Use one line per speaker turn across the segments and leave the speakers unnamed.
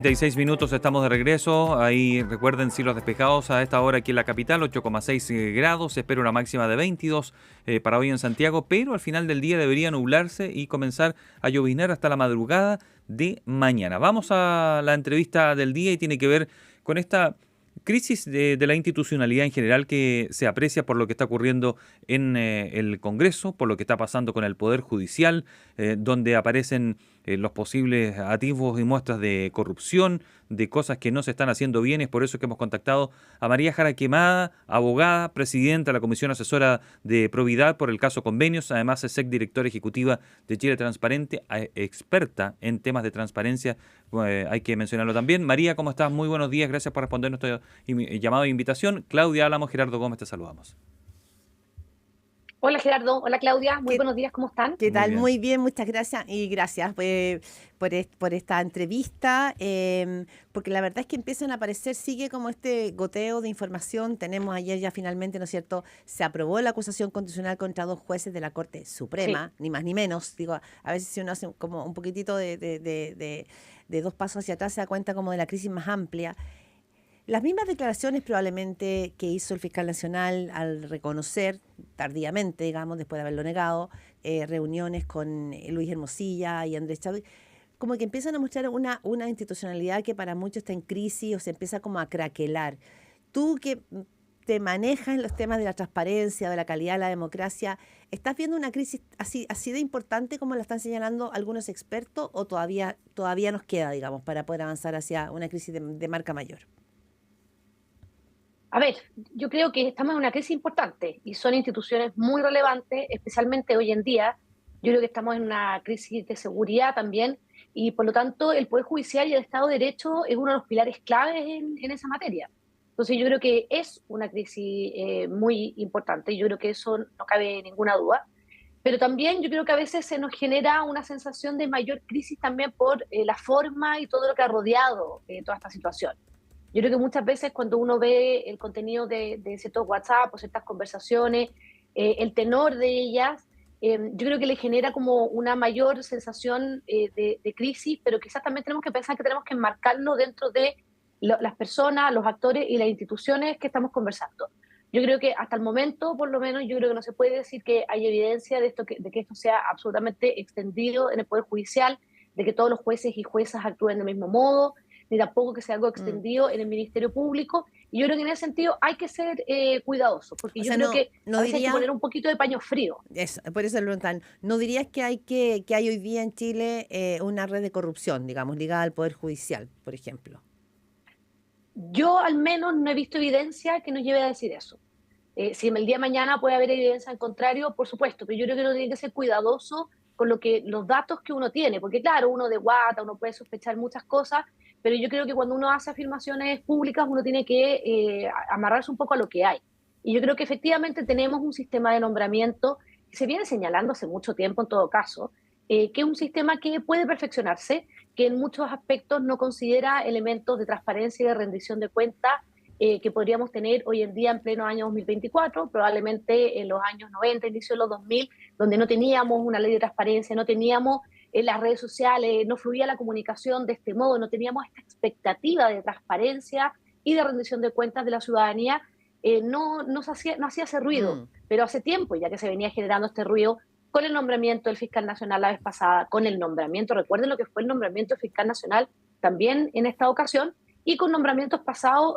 36 minutos, estamos de regreso. Ahí recuerden cielos despejados a esta hora aquí en la capital, 8,6 grados. Se espera una máxima de 22 para hoy en Santiago, pero al final del día debería nublarse y comenzar a lloviznar hasta la madrugada de mañana. Vamos a la entrevista del día y tiene que ver con esta crisis de la institucionalidad en general que se aprecia por lo que está ocurriendo en el Congreso, por lo que está pasando con el Poder Judicial, donde aparecen los posibles atisbos y muestras de corrupción, de cosas que no se están haciendo bien. Es por eso que hemos contactado a María Jara Quemada, abogada, presidenta de la Comisión Asesora de Probidad por el caso Convenios, además es directora ejecutiva de Chile Transparente, experta en temas de transparencia, hay que mencionarlo también. María, ¿cómo estás? Muy buenos días, gracias por responder nuestro llamado de invitación. Claudia Álamos, Gerardo Gómez, te saludamos.
Hola Gerardo, hola Claudia, muy buenos días, ¿cómo están?
¿Qué tal?
bien.
Muy bien, muchas gracias y gracias por esta entrevista, porque la verdad es que empiezan a aparecer, sigue como este goteo de información. Tenemos ayer ya finalmente, ¿no es cierto?, se aprobó la acusación constitucional contra 2 jueces de la Corte Suprema,
Sí.
ni más ni menos. Digo, a veces si uno hace como un poquitito de 2 pasos hacia atrás se da cuenta como de la crisis más amplia. Las mismas declaraciones probablemente que hizo el fiscal nacional al reconocer tardíamente, digamos, después de haberlo negado, reuniones con Luis Hermosilla y Andrés Chadwick, como que empiezan a mostrar una institucionalidad que para muchos está en crisis o se empieza como a craquelar. Tú que te manejas en los temas de la transparencia, de la calidad de la democracia, ¿estás viendo una crisis así de importante como la están señalando algunos expertos o todavía nos queda, digamos, para poder avanzar hacia una crisis de marca mayor?
A ver, yo creo que estamos en una crisis importante y son instituciones muy relevantes, especialmente hoy en día. Yo creo que estamos en una crisis de seguridad también y por lo tanto el Poder Judicial y el Estado de Derecho es uno de los pilares claves en esa materia. Entonces yo creo que es una crisis muy importante, yo creo que eso no cabe ninguna duda, pero también yo creo que a veces se nos genera una sensación de mayor crisis también por la forma y todo lo que ha rodeado toda esta situación. Yo creo que muchas veces cuando uno ve el contenido de ciertos WhatsApp o ciertas conversaciones, el tenor de ellas, yo creo que le genera como una mayor sensación de crisis, pero quizás también tenemos que pensar que tenemos que enmarcarlo dentro de las personas, los actores y las instituciones que estamos conversando. Yo creo que hasta el momento, por lo menos, yo creo que no se puede decir que hay evidencia de que esto sea absolutamente extendido en el Poder Judicial, de que todos los jueces y juezas actúen del mismo modo, ni tampoco que sea algo
Mm.
extendido en el Ministerio Público. Y yo creo que en ese sentido hay que ser cuidadosos, porque
O
yo
sea,
creo
no,
que
no
a veces hay que
diría,
poner un poquito de paño frío.
por eso le preguntan, ¿no dirías que hay hoy día en Chile una red de corrupción, digamos, ligada al Poder Judicial, por ejemplo?
Yo al menos no he visto evidencia que nos lleve a decir eso. Si el día de mañana puede haber evidencia al contrario, por supuesto, pero yo creo que uno tiene que ser cuidadoso con los datos que uno tiene, porque claro, uno de guata, uno puede sospechar muchas cosas, pero yo creo que cuando uno hace afirmaciones públicas, uno tiene que amarrarse un poco a lo que hay. Y yo creo que efectivamente tenemos un sistema de nombramiento que se viene señalando hace mucho tiempo en todo caso, que es un sistema que puede perfeccionarse, que en muchos aspectos no considera elementos de transparencia y de rendición de cuentas que podríamos tener hoy en día en pleno año 2024, probablemente en los años 90, inicio de los 2000, donde no teníamos una ley de transparencia, no teníamos las redes sociales, no fluía la comunicación de este modo, no teníamos esta expectativa de transparencia y de rendición de cuentas de la ciudadanía, no hacía ese ruido,
Mm.
pero hace tiempo ya que se venía generando este ruido con el nombramiento del fiscal nacional la vez pasada, con el nombramiento, recuerden lo que fue el nombramiento del fiscal nacional también en esta ocasión, y con nombramientos pasados,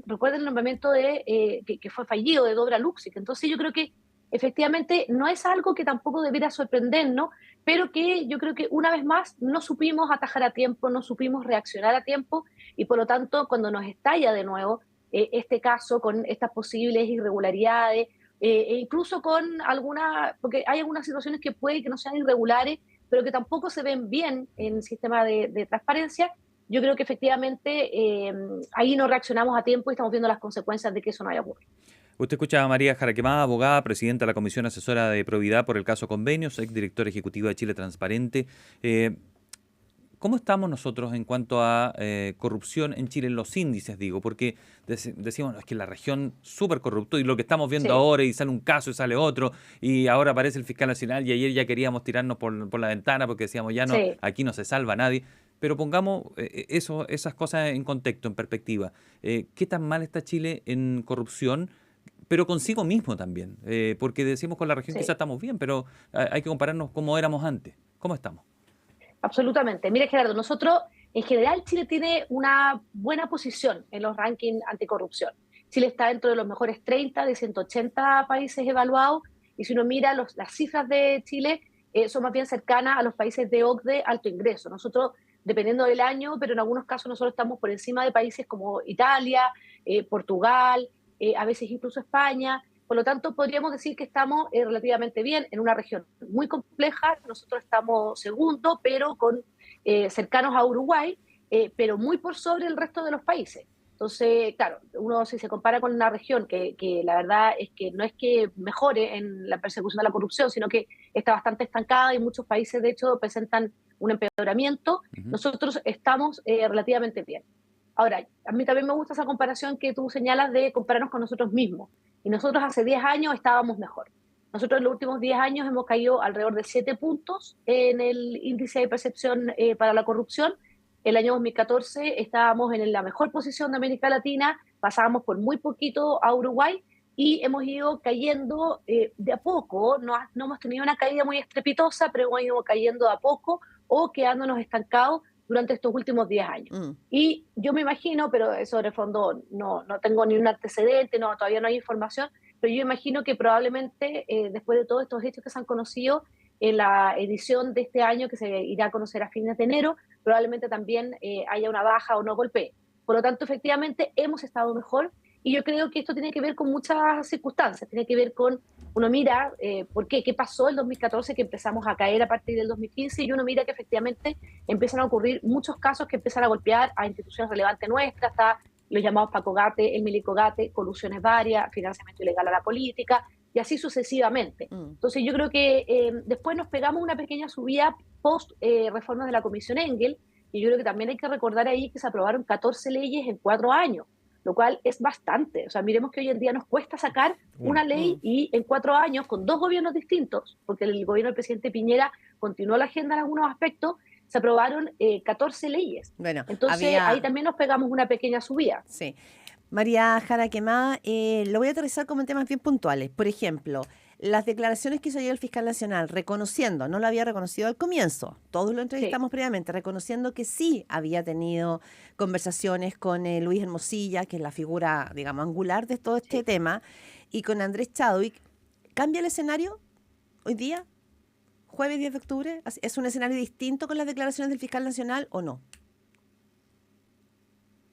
recuerden el nombramiento que fue fallido de Dobra Luxic. Entonces yo creo que efectivamente no es algo que tampoco debiera sorprendernos, pero que yo creo que una vez más no supimos atajar a tiempo, no supimos reaccionar a tiempo y por lo tanto cuando nos estalla de nuevo este caso con estas posibles irregularidades e incluso con algunas, porque hay algunas situaciones que puede que no sean irregulares, pero que tampoco se ven bien en el sistema de transparencia. Yo creo que efectivamente ahí no reaccionamos a tiempo y estamos viendo las consecuencias de que eso no haya ocurrido.
Usted escucha a María Jara Quemada, abogada, presidenta de la Comisión Asesora de Probidad por el caso Convenios, exdirectora ejecutiva de Chile Transparente. ¿Cómo estamos nosotros en cuanto a corrupción en Chile, en los índices, digo? Porque decimos, no, es que la región súper corrupto y lo que estamos viendo
Sí,
ahora y sale un caso y sale otro y ahora aparece el fiscal nacional y ayer ya queríamos tirarnos por la ventana porque decíamos, ya no,
sí.
aquí no se salva nadie. pero pongamos esas cosas en contexto, en perspectiva. ¿Qué tan mal está Chile en corrupción? Pero consigo mismo también, porque decimos con la región quizás
Sí,
estamos bien, pero hay que compararnos cómo éramos antes. ¿Cómo estamos?
absolutamente. Mire, Gerardo, nosotros, en general, Chile tiene una buena posición en los rankings anticorrupción. Chile está dentro de los mejores 30 de 180 países evaluados, y si uno mira las cifras de Chile, son más bien cercanas a los países de OCDE alto ingreso. Nosotros, dependiendo del año, pero en algunos casos nosotros estamos por encima de países como Italia, Portugal, a veces incluso España. Por lo tanto, podríamos decir que estamos relativamente bien en una región muy compleja. Nosotros estamos segundo, pero cercanos a Uruguay, pero muy por sobre el resto de los países. Entonces, claro, uno si se compara con una región que la verdad es que no es que mejore en la persecución de la corrupción, sino que está bastante estancada y muchos países, de hecho, presentan un empeoramiento,
Ujú.
nosotros estamos relativamente bien. Ahora, a mí también me gusta esa comparación que tú señalas de compararnos con nosotros mismos. Y nosotros hace 10 años estábamos mejor. Nosotros en los últimos 10 años hemos caído alrededor de 7 puntos en el índice de percepción para la corrupción. El año 2014 estábamos en la mejor posición de América Latina, pasábamos por muy poquito a Uruguay y hemos ido cayendo de a poco. No hemos tenido una caída muy estrepitosa, pero hemos ido cayendo de a poco o quedándonos estancados durante estos últimos 10 años.
Mm.
Y yo me imagino, pero eso de fondo no tengo ni un antecedente, todavía no hay información, pero yo imagino que probablemente después de todos estos hechos que se han conocido en la edición de este año, que se irá a conocer a fines de enero, probablemente también haya una baja o no golpee. Por lo tanto, efectivamente, hemos estado mejor y yo creo que esto tiene que ver con muchas circunstancias, tiene que ver con, uno mira, ¿por qué? ¿Qué pasó el 2014 que empezamos a caer a partir del 2015? Y uno mira que efectivamente empiezan a ocurrir muchos casos que empiezan a golpear a instituciones relevantes nuestras, hasta los llamados Pacogate, el Milicogate, colusiones varias, financiamiento ilegal a la política, y así sucesivamente.
Mm.
Entonces yo creo que después nos pegamos una pequeña subida post reformas de la Comisión Engel, y yo creo que también hay que recordar ahí que se aprobaron 14 leyes en 4 años, lo cual es bastante. O sea, miremos que hoy en día nos cuesta sacar una
Una.
ley
Mm.
y en 4 años, con 2 gobiernos distintos, porque el gobierno del presidente Piñera continuó la agenda en algunos aspectos, se aprobaron 14 leyes.
Bueno,
Entonces ahí
había,
también nos pegamos una pequeña subida.
sí. María Jara Quemada, lo voy a aterrizar como en temas bien puntuales. Por ejemplo, las declaraciones que hizo ayer el fiscal nacional, reconociendo, no lo había reconocido al comienzo, todos lo
Sí,
entrevistamos previamente, reconociendo que sí había tenido conversaciones con Luis Hermosilla, que es la figura, digamos, angular de todo este
sí.
tema, y con Andrés Chadwick. ¿Cambia el escenario hoy día, jueves 10 de octubre? ¿Es un escenario distinto con las declaraciones del fiscal nacional o no?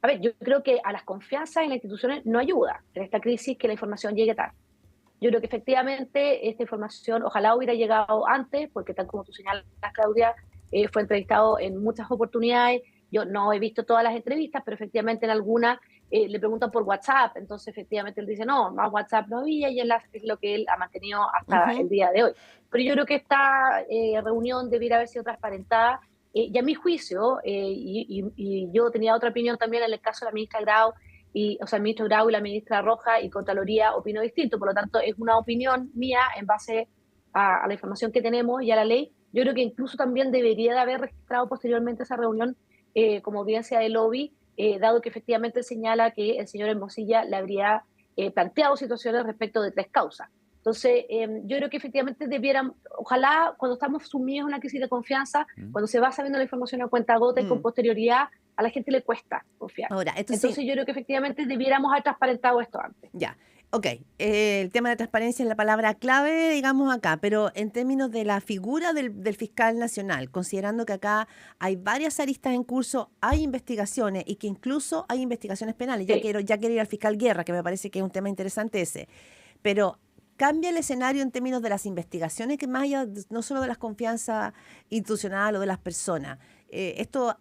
A ver, yo creo que a las confianzas en las instituciones no ayuda en esta crisis que la información llegue tarde. Yo creo que efectivamente esta información ojalá hubiera llegado antes, porque tal como tú señalas, Claudia, fue entrevistado en muchas oportunidades. Yo no he visto todas las entrevistas, pero efectivamente en algunas le preguntan por WhatsApp. Entonces, efectivamente, él dice, no, más WhatsApp no había y es lo que él ha mantenido hasta el
Ujú.
día de hoy. Pero yo creo que esta reunión debiera haber sido transparentada. Y a mi juicio, y yo tenía otra opinión también en el caso de la ministra Grau, o sea, el ministro Grau y la ministra Roja y Contraloría opinó distinto. Por lo tanto, es una opinión mía en base a la información que tenemos y a la ley. Yo creo que incluso también debería de haber registrado posteriormente esa reunión como audiencia de lobby, dado que efectivamente señala que el señor Hermosilla le habría planteado situaciones respecto de 3 causas. Entonces, yo creo que efectivamente debieran, ojalá cuando estamos sumidos en una crisis de confianza,
¿Mm?
cuando se va sabiendo la información a cuenta gota y con
Mm.
posterioridad, a la gente le cuesta confiar.
Ahora, esto sí.
Entonces yo creo que efectivamente debiéramos haber transparentado esto antes.
Ya, ok. El tema de transparencia es la palabra clave, digamos, acá, pero en términos de la figura del fiscal nacional, considerando que acá hay varias aristas en curso, hay investigaciones y que incluso hay investigaciones penales.
Sí.
Ya quiero ir al fiscal Guerra, que me parece que es un tema interesante ese. Pero cambia el escenario en términos de las investigaciones, que más allá no solo de las confianzas institucional o de las personas. Esto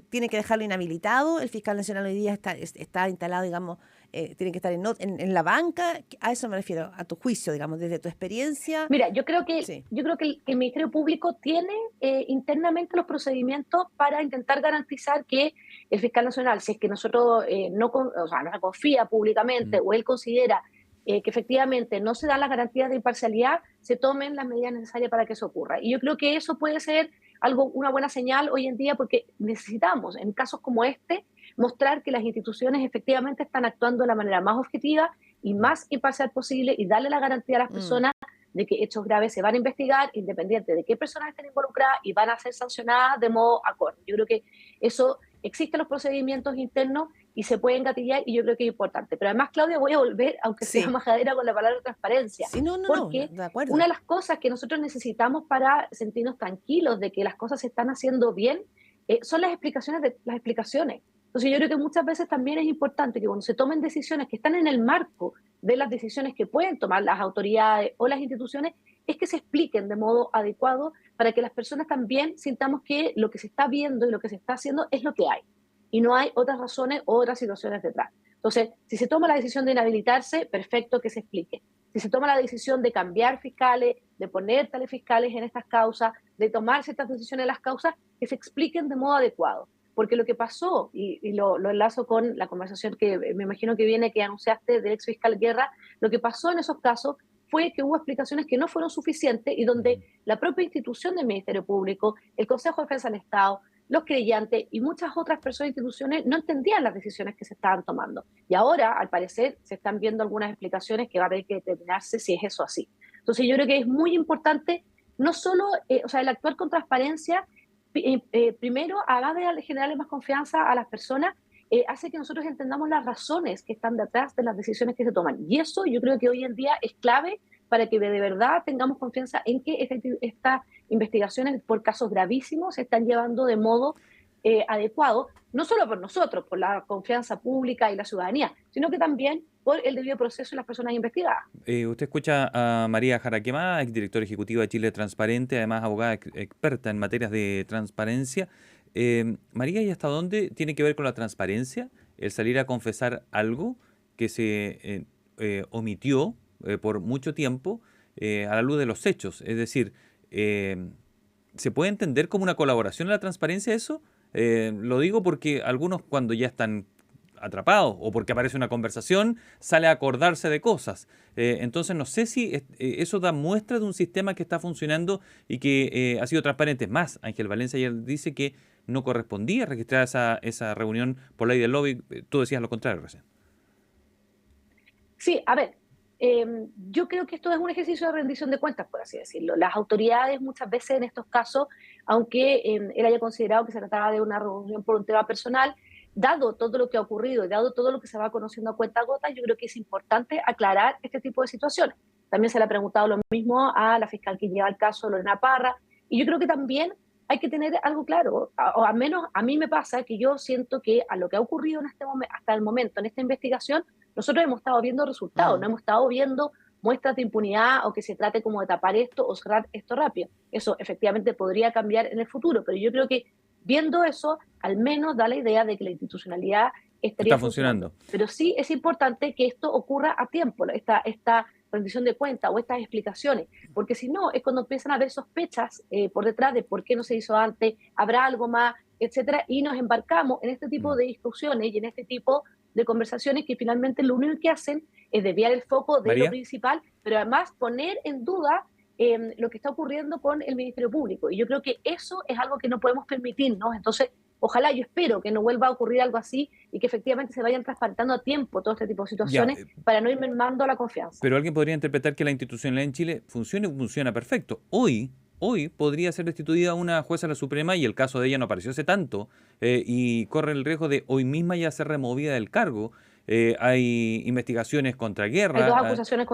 tiene que dejarlo inhabilitado. El fiscal nacional hoy día está instalado, digamos, tiene que estar en la banca. A eso me refiero, a tu juicio, digamos, desde tu experiencia.
Mira, yo creo que,
Sí.
el Ministerio Público tiene internamente los procedimientos para intentar garantizar que el fiscal nacional, si es que nosotros o sea, no se confía públicamente
¿Mm?
o él considera que efectivamente no se dan las garantías de imparcialidad, se tomen las medidas necesarias para que eso ocurra. Y yo creo que eso puede ser una buena señal hoy en día, porque necesitamos, en casos como este, mostrar que las instituciones efectivamente están actuando de la manera más objetiva y más imparcial posible y darle la garantía a las personas de que hechos graves se van a investigar independiente de qué personas estén involucradas y van a ser sancionadas de modo acorde. Yo creo que eso, existen los procedimientos internos y se pueden gatillar y yo creo que es importante. Pero además, Claudia, voy a volver, aunque sea majadera, con la palabra transparencia.
Sí, no,
porque
de acuerdo.
una de las cosas que nosotros necesitamos para sentirnos tranquilos de que las cosas se están haciendo bien son las explicaciones. Entonces yo creo que muchas veces también es importante que cuando se tomen decisiones que están en el marco de las decisiones que pueden tomar las autoridades o las instituciones, es que se expliquen de modo adecuado para que las personas también sintamos que lo que se está viendo y lo que se está haciendo es lo que hay. Y no hay otras razones o otras situaciones detrás. Entonces, si se toma la decisión de inhabilitarse, perfecto que se explique. Si se toma la decisión de cambiar fiscales, de poner tales fiscales en estas causas, de tomar ciertas decisiones en las causas, que se expliquen de modo adecuado. Porque lo que pasó, y lo enlazo con la conversación que me imagino que viene, que anunciaste del ex fiscal Guerra, lo que pasó en esos casos fue que hubo explicaciones que no fueron suficientes y donde la propia institución del Ministerio Público, el Consejo de Defensa del Estado, los creyentes y muchas otras personas e instituciones no entendían las decisiones que se estaban tomando. Y ahora, al parecer, se están viendo algunas explicaciones que va a tener que determinarse si es eso así. Entonces yo creo que es muy importante no solo el actuar con transparencia, primero, además de generarle más confianza a las personas, hace que nosotros entendamos las razones que están detrás de las decisiones que se toman. Y eso yo creo que hoy en día es clave para que de verdad tengamos confianza en que estas investigaciones por casos gravísimos se están llevando de modo adecuado, no solo por nosotros, por la confianza pública y la ciudadanía, sino que también por el debido proceso y las personas investigadas.
Usted escucha a María Jaraquemada, exdirectora ejecutiva de Chile Transparente, además abogada experta en materias de transparencia. María, ¿y hasta dónde tiene que ver con la transparencia el salir a confesar algo que se omitió por mucho tiempo a la luz de los hechos? Es decir, ¿se puede entender como una colaboración en la transparencia eso? Lo digo porque algunos, cuando ya están atrapados o porque aparece una conversación, sale a acordarse de cosas. Entonces no sé si eso da muestra de un sistema que está funcionando y que ha sido transparente. Más, Ángel Valencia ayer dice que no correspondía registrar esa reunión por ley del lobby. Tú decías lo contrario recién.
Sí, a ver, yo creo que esto es un ejercicio de rendición de cuentas, por así decirlo. Las autoridades muchas veces en estos casos, aunque él haya considerado que se trataba de una reunión por un tema personal, dado todo lo que ha ocurrido y dado todo lo que se va conociendo a cuentagotas, yo creo que es importante aclarar este tipo de situaciones. También se le ha preguntado lo mismo a la fiscal que lleva el caso, Lorena Parra, y yo creo que también hay que tener algo claro, o al menos a mí me pasa que yo siento que a lo que ha ocurrido en hasta el momento en esta investigación, nosotros hemos estado viendo resultados, no hemos estado viendo muestras de impunidad o que se trate como de tapar esto o cerrar esto rápido. Eso efectivamente podría cambiar en el futuro, pero yo creo que viendo eso, al menos da la idea de que la institucionalidad estaría funcionando. Pero sí es importante que esto ocurra a tiempo, esta rendición de cuentas o estas explicaciones, porque si no, es cuando empiezan a haber sospechas por detrás de por qué no se hizo antes, habrá algo más, etcétera, y nos embarcamos en este tipo de discusiones y en este tipo de conversaciones que finalmente lo único que hacen es desviar el foco de lo principal, pero además poner en duda lo que está ocurriendo con el Ministerio Público. Y yo creo que eso es algo que no podemos permitirnos. Entonces, ojalá, yo espero que no vuelva a ocurrir algo así y que efectivamente se vayan transparentando a tiempo todo este tipo de situaciones para no ir mermando la confianza.
Pero alguien podría interpretar que la institucionalidad en Chile funciona perfecto. Hoy podría ser destituida una jueza de la Suprema y el caso de ella no apareció hace tanto y corre el riesgo de hoy misma ya ser removida del cargo. Hay investigaciones contra Guerra.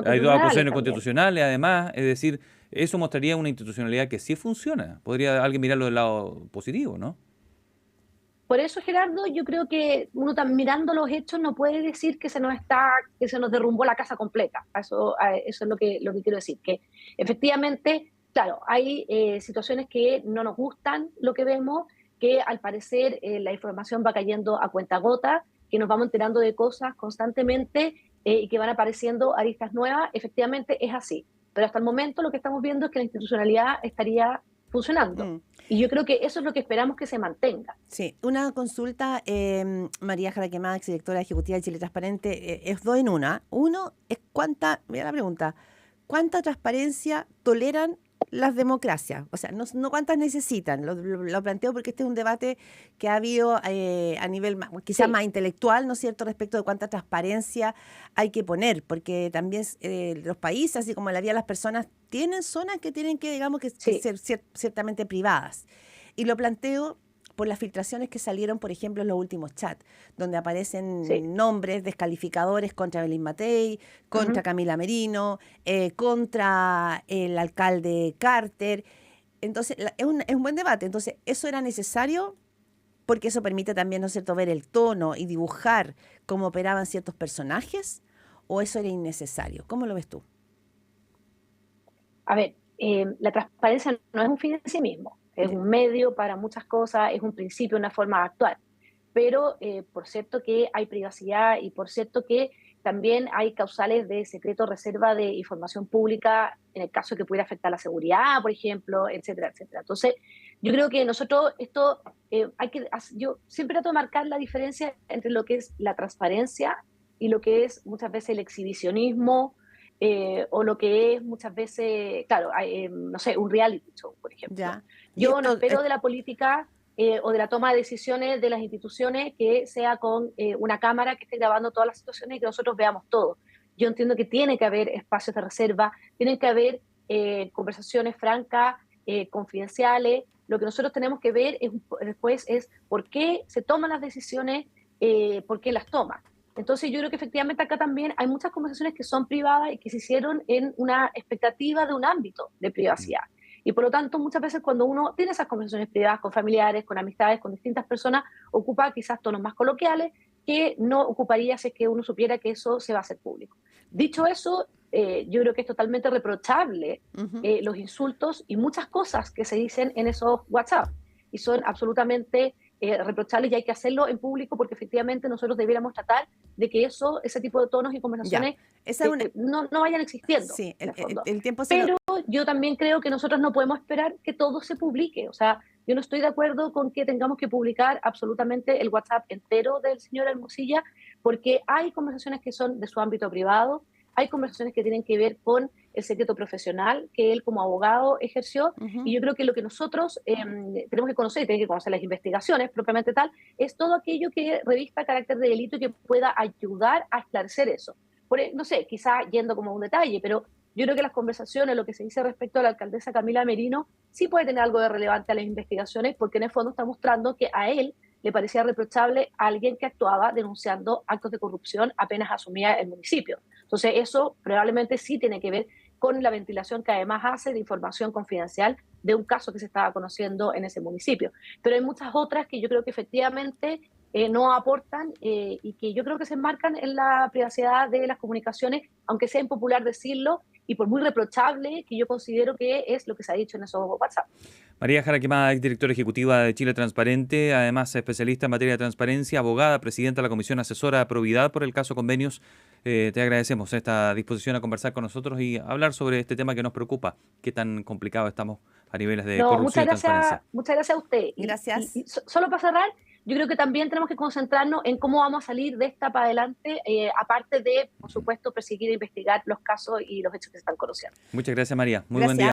Hay dos acusaciones
constitucionales además. Es decir, eso mostraría una institucionalidad que sí funciona. Podría alguien mirarlo del lado positivo, ¿no?
Por eso, Gerardo, yo creo que uno mirando los hechos no puede decir que se nos derrumbó la casa completa. Eso es lo que quiero decir, que efectivamente, claro, hay situaciones que no nos gustan lo que vemos, que al parecer la información va cayendo a cuentagotas, que nos vamos enterando de cosas constantemente y que van apareciendo aristas nuevas. Efectivamente es así, pero hasta el momento lo que estamos viendo es que la institucionalidad estaría funcionando. Y yo creo que eso es lo que esperamos que se mantenga.
Sí, una consulta, María Jaraquemada, exdirectora ejecutiva de Chile Transparente, es dos en una. Uno es mira la pregunta, ¿cuánta transparencia toleran las democracias? O sea, no cuántas necesitan. Lo planteo porque este es un debate que ha habido a nivel quizás
Sí.
más intelectual, ¿no es cierto?, respecto de cuánta transparencia hay que poner, porque también los países, así como la vida de las personas, tienen zonas que tienen que, digamos, que
Sí.
ser ciertamente privadas. Y lo planteo por las filtraciones que salieron, por ejemplo, en los últimos chats, donde aparecen
Sí.
nombres descalificadores contra Belín Matei, contra
Ujú.
Camila Merino, contra el alcalde Carter. Entonces, es un buen debate. Entonces, ¿eso era necesario? Porque eso permite también, ¿no es cierto?, ver el tono y dibujar cómo operaban ciertos personajes, ¿o eso era innecesario? ¿Cómo lo ves tú?
A ver, la transparencia no es un fin en sí mismo, es
Ya.
un medio para muchas cosas, es un principio, una forma de actuar. Pero por cierto que hay privacidad y por cierto que también hay causales de secreto, reserva de información pública en el caso de que pudiera afectar la seguridad, por ejemplo, etcétera, etcétera. Entonces, yo creo que nosotros esto yo siempre trato de marcar la diferencia entre lo que es la transparencia y lo que es muchas veces el exhibicionismo, o lo que es muchas veces, claro, no sé, un reality show, por ejemplo.
Ya. Y
Yo no
esto,
espero de la política o de la toma de decisiones de las instituciones que sea con una cámara que esté grabando todas las situaciones y que nosotros veamos todo. Yo entiendo que tiene que haber espacios de reserva, tienen que haber conversaciones francas, confidenciales. Lo que nosotros tenemos que ver después es por qué se toman las decisiones, por qué las toman. Entonces yo creo que efectivamente acá también hay muchas conversaciones que son privadas y que se hicieron en una expectativa de un ámbito de privacidad. Y por lo tanto, muchas veces cuando uno tiene esas conversaciones privadas con familiares, con amistades, con distintas personas, ocupa quizás tonos más coloquiales que no ocuparía si es que uno supiera que eso se va a hacer público. Dicho eso, yo creo que es totalmente reprochable
ujú,
los insultos y muchas cosas que se dicen en esos WhatsApp. Y son absolutamente reprochables y hay que hacerlo en público porque efectivamente nosotros debiéramos tratar de que ese tipo de tonos y
ya.
conversaciones
Esa es una,
no vayan existiendo,
sí,
en el fondo.
el tiempo se nos...
Pero yo también creo que nosotros no podemos esperar que todo se publique. O sea, yo no estoy de acuerdo con que tengamos que publicar absolutamente el WhatsApp entero del señor Hermosilla, porque hay conversaciones que son de su ámbito privado, hay conversaciones que tienen que ver con el secreto profesional que él como abogado ejerció, y
Ujú.
yo creo que lo que nosotros tenemos que conocer, y tenemos que conocer las investigaciones propiamente tal, es todo aquello que revista carácter de delito y que pueda ayudar a esclarecer eso. No sé, quizá yendo como un detalle, pero yo creo que las conversaciones, lo que se dice respecto a la alcaldesa Camila Merino, sí puede tener algo de relevante a las investigaciones, porque en el fondo está mostrando que a él le parecía reprochable a alguien que actuaba denunciando actos de corrupción apenas asumía el municipio. Entonces, eso probablemente sí tiene que ver con la ventilación que además hace de información confidencial de un caso que se estaba conociendo en ese municipio. Pero hay muchas otras que yo creo que efectivamente no aportan y que yo creo que se enmarcan en la privacidad de las comunicaciones, aunque sea impopular decirlo, y por muy reprochable que yo considero que es lo que se ha dicho en esos WhatsApp.
María Jara Quemada, directora ejecutiva de Chile Transparente, además especialista en materia de transparencia, abogada, presidenta de la Comisión Asesora de Probidad por el caso Convenios. Te agradecemos esta disposición a conversar con nosotros y hablar sobre este tema que nos preocupa, qué tan complicado estamos a niveles de
No,
corrupción y transparencia.
muchas gracias a usted.
Gracias.
Solo para cerrar, yo creo que también tenemos que concentrarnos en cómo vamos a salir de esta para adelante, aparte de, por supuesto, perseguir e investigar los casos y los hechos que se están conociendo.
Muchas gracias, María. Muy buen día.
Gracias.